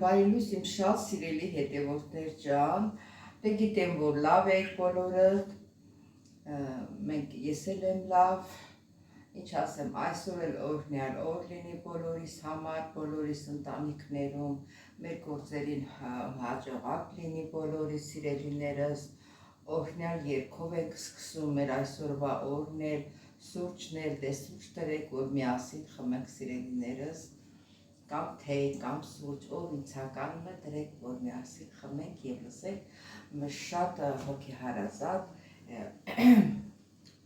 Բարելույս իմ շատ սիրելի հետևորդներ ջան, դե գիտեմ, որ լավ եք բոլորդ, ես էլ եմ լավ, ինչ ասեմ, այսօր էլ օրհնյալ օր լինի բոլորիս համար, բոլորիս ընտանիքներում, մեր գործերին հաջողակ լինի բոլորիս սիրելիներս, օրհնյալ երգով ենք սկսում մեր այսօրվա օրն էլ, սուրճներ, դե սուրճ տրեք, որ միասին խմենք սիրելիներս, կամ թեյ, կամ սուրճ, ով ինձականում է դրեք, որ միասին խմենք և լսենք շատ հոգեհարազատ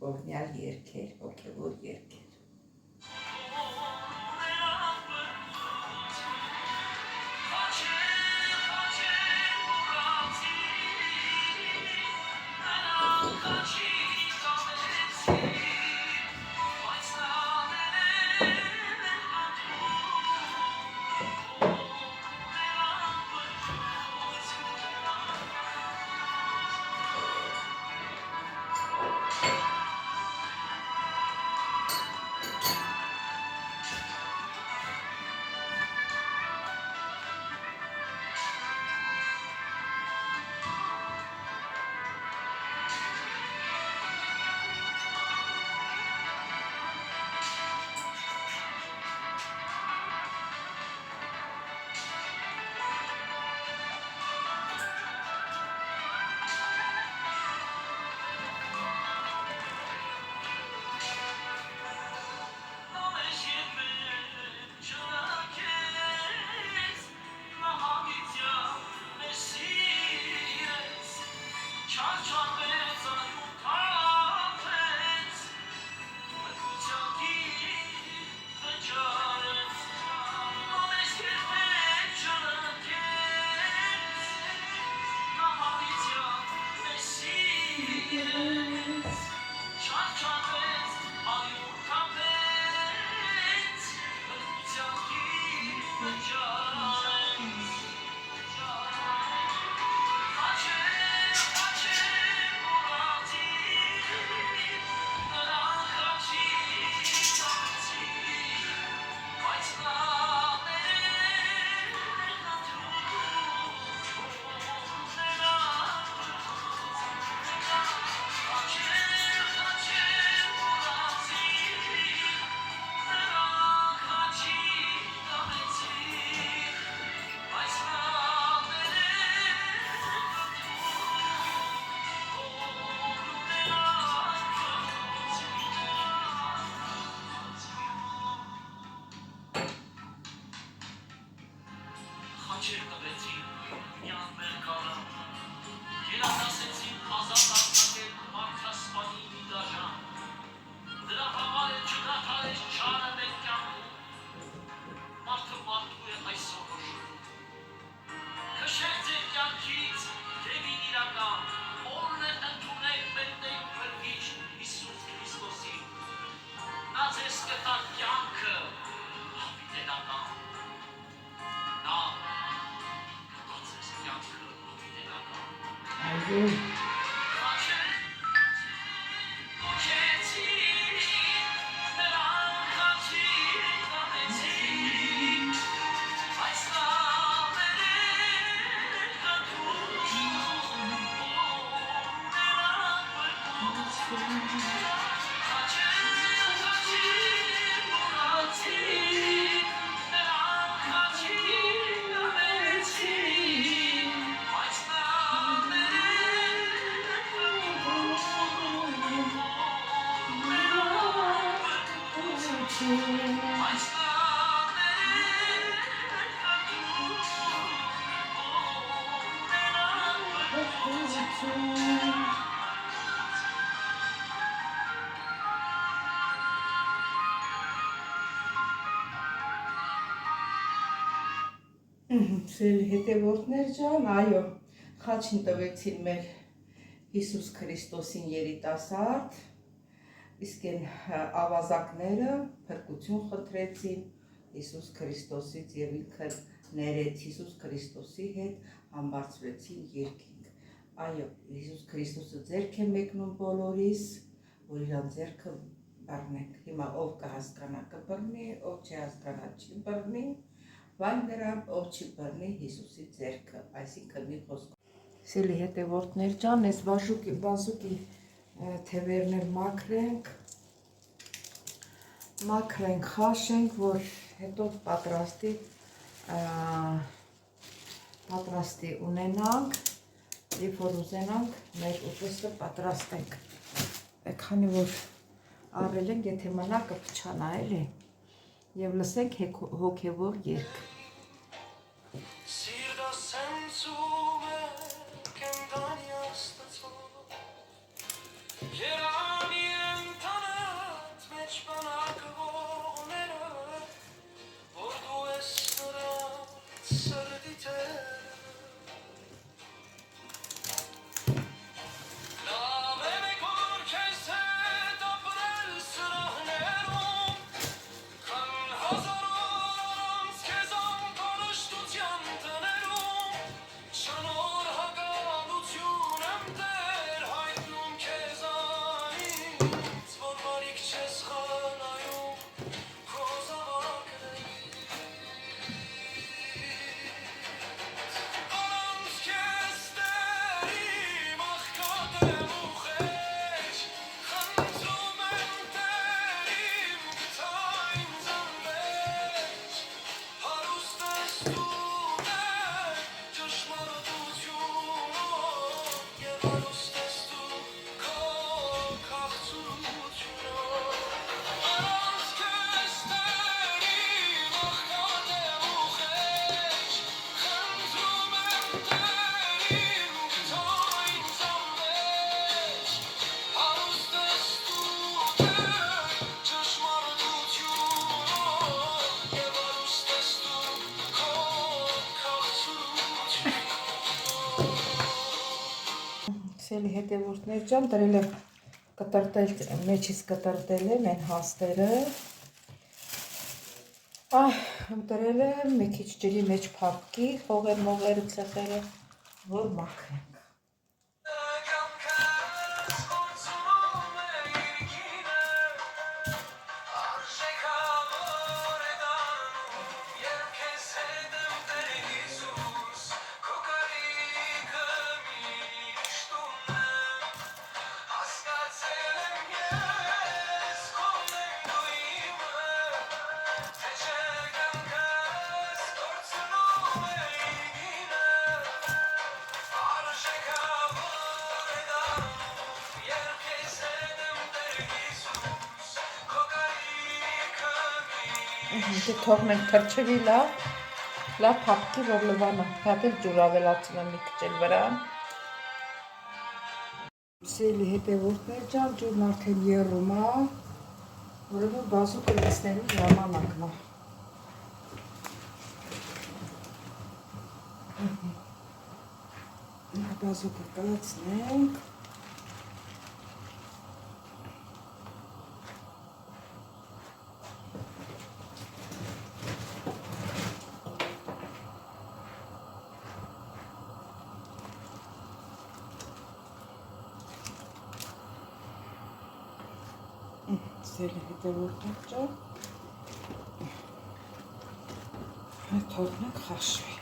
օրհնյալ երգեր, հոգևոր երգեր։ Սիրելի հետևորդներ ջան, այո, խաչին տվեցին մեր Հիսուս Քրիստոսին երիտասարդ, իսկ են ավազակները փրկություն խնդրեցին Հիսուս Քրիստոսից և ինքը ներեց Հիսուս Քրիստոսի հետ համբարձվեցին երկինք։ Այո, Հիսուս Քրիստոսը ձեռք է մեկնում բոլորիս, որ իրան ձեռքը բռնենք։ Հիմա ով կհասկանա կբռնի, ով չի հասկանա չի բռնի, վայ նրան, ով չի բռնի Հիսուսի ձեռքը, այսինքն մի խոսքով։ Սիրելի հետևորդներ ջան, այս բազուկի թևերն էլ մաքրենք, խաշենք, որ հետո պատրաստի ունենանք, երբ որ ուզենանք մեր ուտեստը պատրաստենք։ Քանի որ առել ենք, եթե մնա կփչանա էլի, եւ լսենք հոգևոր երգ։ Սելի հետևորդներ ջան, դրել եմ մեջից կտրտել եմ են հաստերը, դրել եմ մի քիչ ջրի մեջ փափկի, խողեր-մողերը ցխերը, որ մաքրենք։ Դե թողնենք թրջվի լավ փափկի, որ լվանա, հատ էլ ջուր ավելացնեմ մի քիչ էլ վրան։ Սիրելի հետևորդներ ջան, ջուրն արդեն եռում է, որովհետեւ բազուկը լցնելու ժամանակն է։ Բազուկը կլցնենք։ Սիրելի հետևորդներ ջան, թողնենք խաշվի։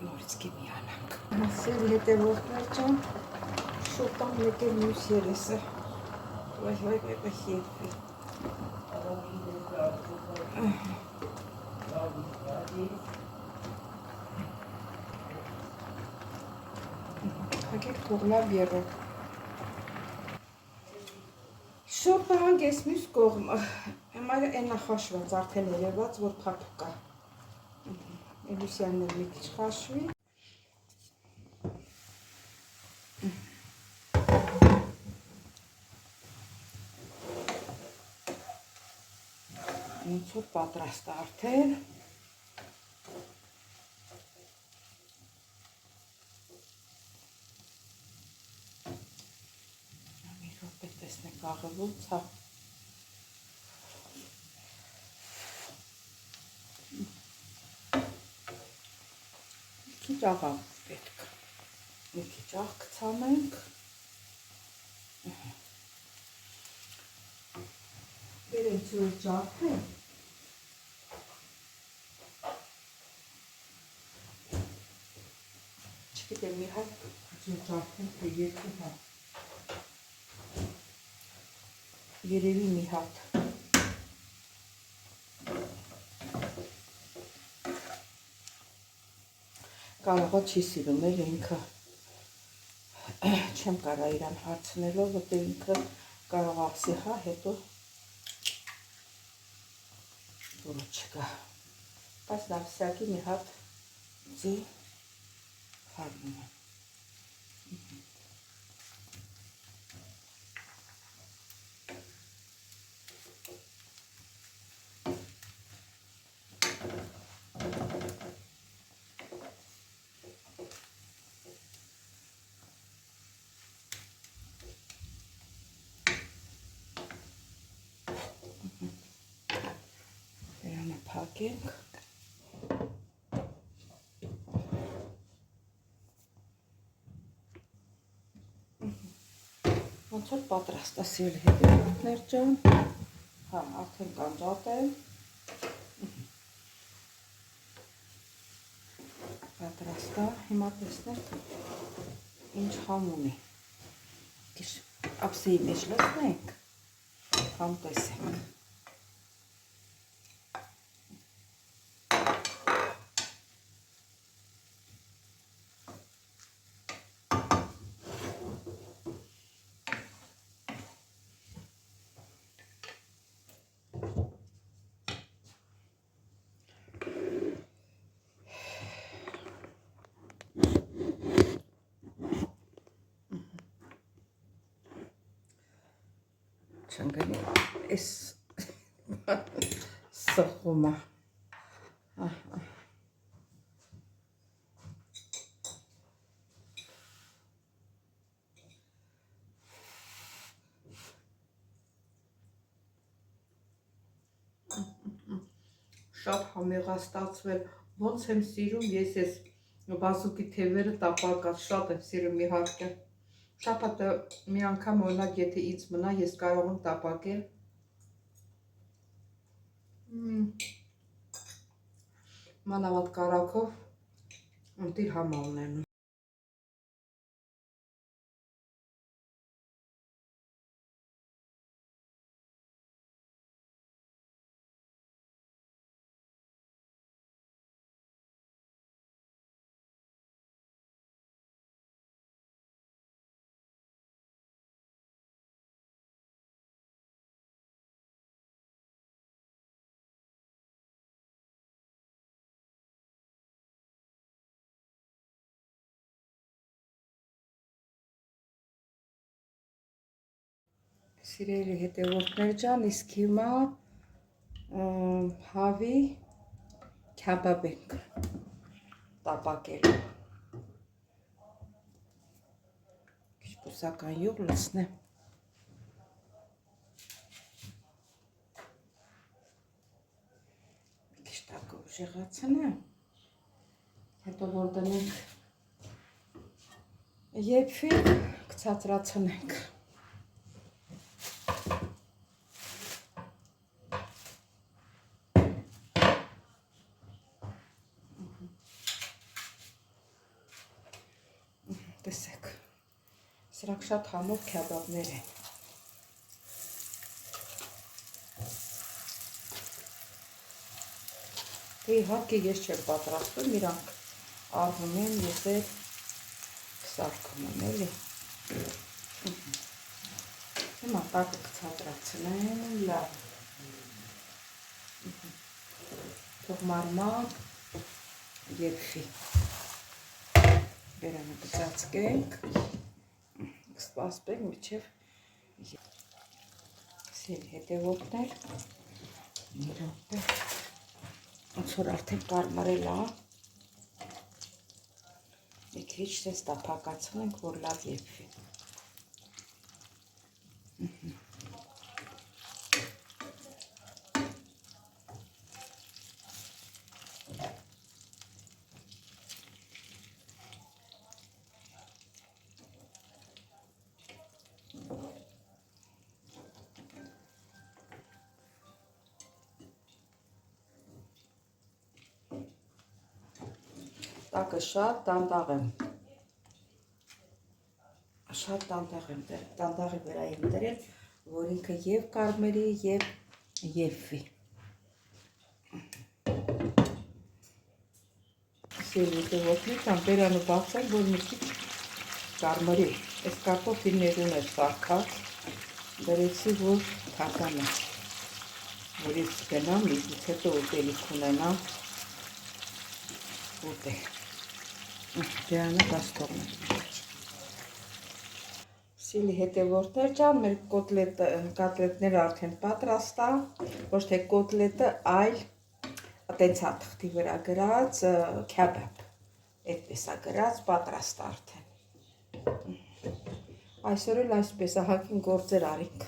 Նորից կմիանանք։ Սիրելի հետևորդներ ջան, շուտով եկել մյուս երեսը։ Վայ եփի։ Հագեք թող լավ եղը։ Շոպը հանգես մյուս կողմը, այլ էնա խաշված, արդեն երևաց, որ փափուկ է։ Էլուսյանն էլ մի քիչ խաշվի։ Ոնց որ պատրաստ է արդեն։ Տեսնենք աղևոց է։ Մի քիչ աղավ պետք է։ Մի քիչ աղ կցանենք։ Սիրեցու ջարդը չգիտեմ մի հատ ջարդեն թե երկու հատ երևի մի հատ կարողա չի սիրում էլ ինքը չեմ կարա իրան հարցնելով որտեղ ինքը կարող ասի հա հետո որը չկա բայց նավսյակի մի հատ ձի հարնում է փակենք ոնց որ պատրաստ է սիրելի հետևորդներ ջան հա արդեն կանջատ եմ պատրաստ է հիմա տեսնենք ինչ համ ունի ափսեի մեջ լցնենք համ տեսենք չընկնի էս սխումը շատ համեղ է ստացվել ոնց եմ սիրում ես ես բազուկի թևերը տապակած շատ եմ սիրում իհարկե շաբաթը մի անգամ օրինակ եթե ինձ մնա ես կարող եմ տապակել մանավանդ կարագով ընտիր համա ունենում Սիրելի հետևորդներ ջան, իսկ հիմա հավի քեբաբ ենք տապակելու։ Քիչ բուսական յուղ լցնեմ։ Մի քիչ տակը ուժեղացնեմ։ Հետո որ դնենք եփվի, կցածրացնենք։ Տեսեք, սրանք շատ համով քեբաբներ են։ Իհարկե ես չեմ պատրաստում, իրանք առնում են, ես էլ սարքում եմ, էլի։ Հիմա տակը կցածրացնեմ, լավ։ Թող մարման եփվի։ Բերանը կծածկենք, կսպասենք մինչև սիրելի հետևորդներ, մի րոպե, ոնց որ արդեն կարմրել է, մի քիչ տես տափակացնենք, որ լավ եփվի։ Տակը շատ դանդաղ եմ։ Շատ դանդաղի վրա եմ դրել, որ ինքը և կարմերի, և եվվի։ Սիրելի դեպքեր, կամ բերանը բացել, որ մի քիչ կարմրի։ Այս կարտոֆիլներուն էր սարքած, դրեցի, որ թականա, որ ես գնամ, իսկ հետո ուտելիք ունենամ, ուտել։ Բերանը բաց թողնեմ։ Սիրելի հետևորդներ ջան, մեր կոտլետները արդեն պատրաստ է, ոչ թե կոտլետը, այլ տենցա թղթի վրա գրած քեբաբ, այդպես է գրած, պատրաստ արդեն։ Այսօր էլ այսպես ահագին գործեր արինք։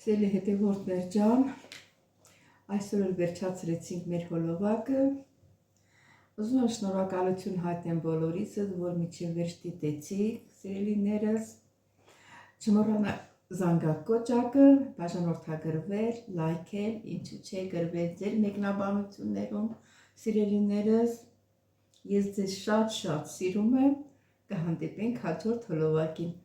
Սիրելի հետևորդներ ջան, այսօր էլ վերջացրեցինք մեր հոլովակը։ Ուզում եմ շնորհակալություն հայտնեմ բոլորիցս, որ մինչև վերջ դիտեցիք, սիրելիներս, չմոռանաք զանգակ կոճակը, բաժանորդագրվել, լայքել, ինչու չէ գրվել ձեր մեկնաբանություններում, սիրելիներս, ես ձեզ շատ սիրում եմ, կհանդիպենք հաջորդ հոլովակին։